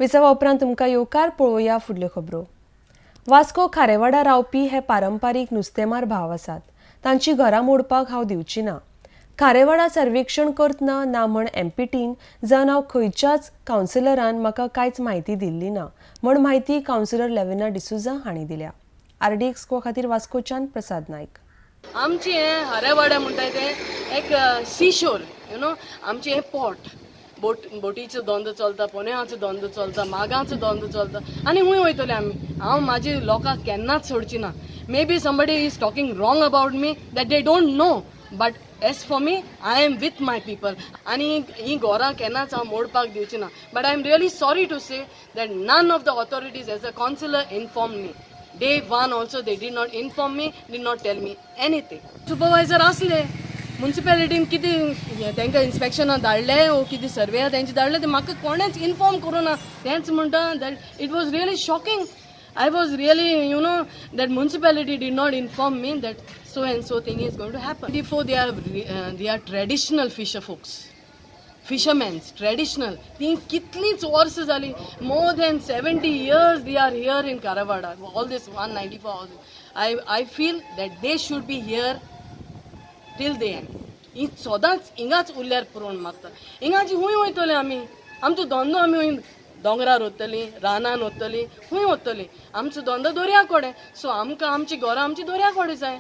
विसावा उपरांत तुमकां येवकार पळोवया फुडल्यो खबरो। वास्को खारेवाडा रावपी हे पारंपारीक नुस्तेमार भाव आसात। तांची घरां मोडपाक हांव दिवची ना। खारेवाडा सर्वेक्षण करतना ना म्हण एमपीटीन जावन हांव खंयच्याच कावन्सिलरान म्हाका कांयच म्हायती दिल्ली ना म्हण म्हायती कावन्सिलर लेविना डिसुजा हांणी दिल्या। आरडी एक्सको खातीर वास्कोच्यान प्रसाद नायक। आमची हे खारेवाडा म्हणटा ते एक सीशोर आमचे हे पोर्ट बोटीचो धंदो चलता, पोन्याचो धंदो चलता, मागांचो धंदो चलता आनी खूंय वयतले आमी। हांव म्हाजी लोकांक केन्नाच सोडची ना। Maybe somebody is talking wrong about me that they don't know, but as for me I am with my people आनी ही घरां केन्नाच हांव मोडपाक दिवची ना। But I am really sorry to say that none of the authorities as a councillor inform me. Day one also they did not inform me, did not tell me anything. Supervisor असले म्युनिसिपॅलिटीन कितें तांकां इन्स्पेक्शनां धाडले वो कितें सर्वे तेंचे धाडले ते म्हाका कोणेच इन्फॉर्म करूं ना। तेंच म्हणटा that it was really shocking. I was really, that municipality did not inform me that so and so thing is going to happen. Before they are traditional fisher folks. Fishermen, traditional. They kitliच वर्ष झाली. More than 70 years they are here in Kharewado. All this 194 houses. I feel that they should be here till the end. ही सदांच हिंगाच उरल्यार पुरोन मागता। हिंगाची खूंय वयतले आमी? आमचो धंदो आमी दोंगरार वतली, रानान वतली, खूंय वतली? आमचो धंदो दर्या कोडे। सो आमकां आमची घरां आमची दर्या कोडे जाय।